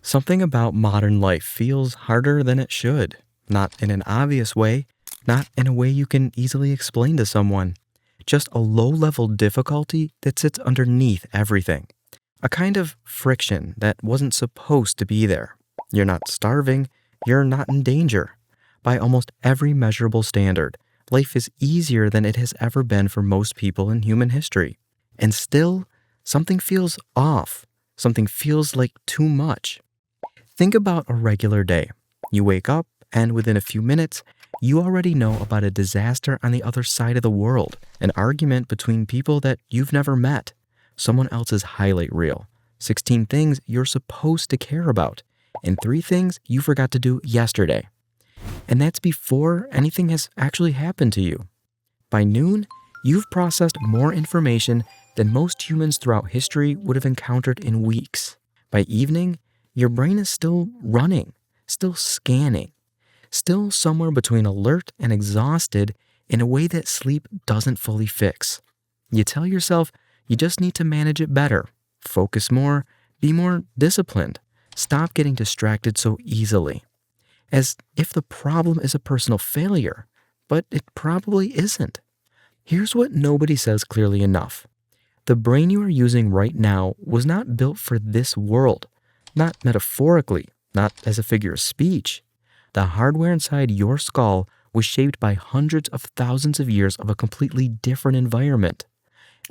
Something about modern life feels harder than it should. Not in an obvious way, not in a way you can easily explain to someone. Just a low-level difficulty that sits underneath everything. A kind of friction that wasn't supposed to be there. You're not starving, you're not in danger. By almost every measurable standard, life is easier than it has ever been for most people in human history. And still, something feels off. Something feels like too much. Think about a regular day. You wake up, and within a few minutes, you already know about a disaster on the other side of the world, an argument between people that you've never met, someone else's highlight reel, 16 things you're supposed to care about, and 3 things you forgot to do yesterday. And that's before anything has actually happened to you. By noon, you've processed more information than most humans throughout history would have encountered in weeks. By evening, your brain is still running, still scanning, still somewhere between alert and exhausted in a way that sleep doesn't fully fix. You tell yourself you just need to manage it better, focus more, be more disciplined, stop getting distracted so easily. As if the problem is a personal failure, but it probably isn't. Here's what nobody says clearly enough. The brain you are using right now was not built for this world. Not metaphorically, not as a figure of speech. The hardware inside your skull was shaped by hundreds of thousands of years of a completely different environment.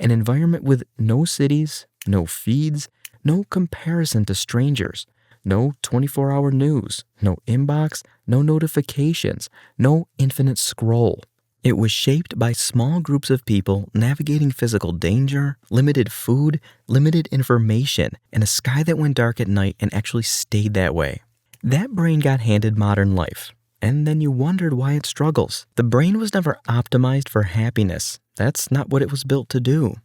An environment with no cities, no feeds, no comparison to strangers, no 24-hour news, no inbox, no notifications, no infinite scroll. It was shaped by small groups of people navigating physical danger, limited food, limited information, and a sky that went dark at night and actually stayed that way. That brain got handed modern life, and then you wondered why it struggles. The brain was never optimized for happiness. That's not what it was built to do.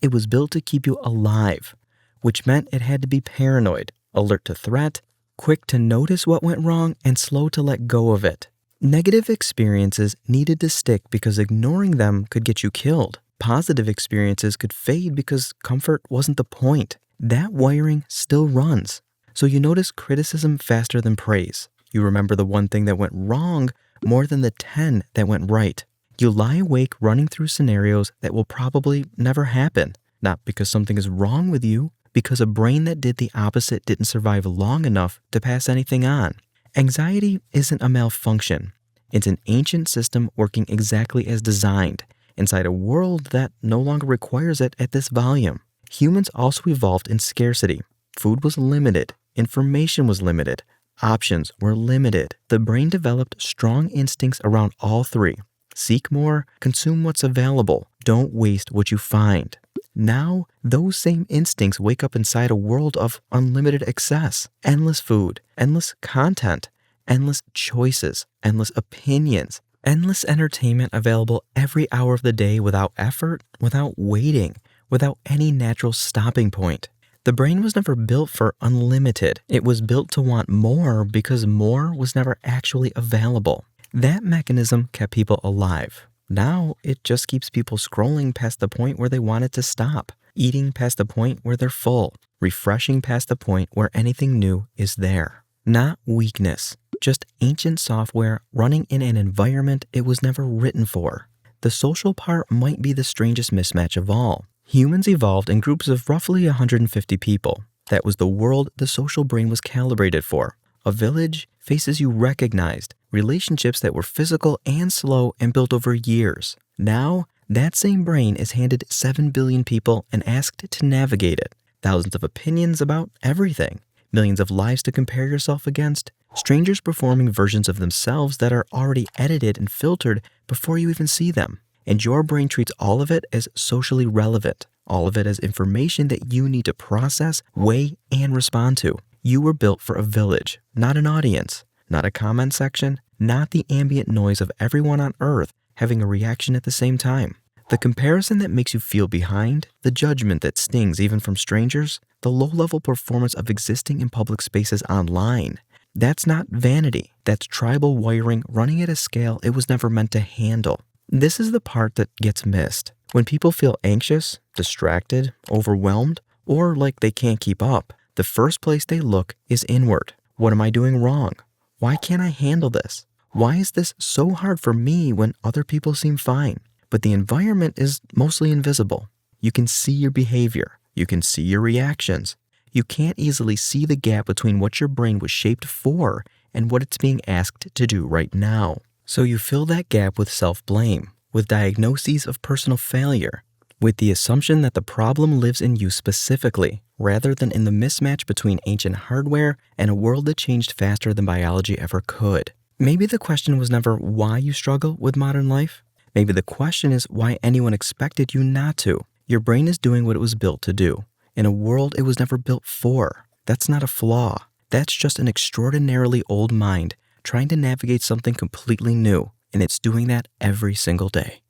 It was built to keep you alive, which meant it had to be paranoid, alert to threat, quick to notice what went wrong, and slow to let go of it. Negative experiences needed to stick because ignoring them could get you killed. Positive experiences could fade because comfort wasn't the point. That wiring still runs. So you notice criticism faster than praise. You remember the one thing that went wrong more than the 10 that went right. You lie awake running through scenarios that will probably never happen. Not because something is wrong with you, because a brain that did the opposite didn't survive long enough to pass anything on. Anxiety isn't a malfunction. It's an ancient system working exactly as designed, inside a world that no longer requires it at this volume. Humans also evolved in scarcity. Food was limited. Information was limited. Options were limited. The brain developed strong instincts around all 3. Seek more, consume what's available, don't waste what you find. Now, those same instincts wake up inside a world of unlimited access, endless food, endless content, endless choices, endless opinions, endless entertainment available every hour of the day without effort, without waiting, without any natural stopping point. The brain was never built for unlimited. It was built to want more because more was never actually available. That mechanism kept people alive. Now, it just keeps people scrolling past the point where they want it to stop, eating past the point where they're full, refreshing past the point where anything new is there. Not weakness, just ancient software running in an environment it was never written for. The social part might be the strangest mismatch of all. Humans evolved in groups of roughly 150 people. That was the world the social brain was calibrated for. A village, faces you recognized, relationships that were physical and slow and built over years. Now, that same brain is handed 7 billion people and asked to navigate it. Thousands of opinions about everything. Millions of lives to compare yourself against. Strangers performing versions of themselves that are already edited and filtered before you even see them. And your brain treats all of it as socially relevant. All of it as information that you need to process, weigh, and respond to. You were built for a village, not an audience, not a comment section, not the ambient noise of everyone on Earth having a reaction at the same time. The comparison that makes you feel behind, the judgment that stings even from strangers, the low-level performance of existing in public spaces online. That's not vanity. That's tribal wiring running at a scale it was never meant to handle. This is the part that gets missed. When people feel anxious, distracted, overwhelmed, or like they can't keep up, the first place they look is inward. What am I doing wrong? Why can't I handle this? Why is this so hard for me when other people seem fine? But the environment is mostly invisible. You can see your behavior. You can see your reactions. You can't easily see the gap between what your brain was shaped for and what it's being asked to do right now. So you fill that gap with self-blame, with diagnoses of personal failure, with the assumption that the problem lives in you specifically, rather than in the mismatch between ancient hardware and a world that changed faster than biology ever could. Maybe the question was never why you struggle with modern life. Maybe the question is why anyone expected you not to. Your brain is doing what it was built to do, in a world it was never built for. That's not a flaw. That's just an extraordinarily old mind trying to navigate something completely new, and it's doing that every single day.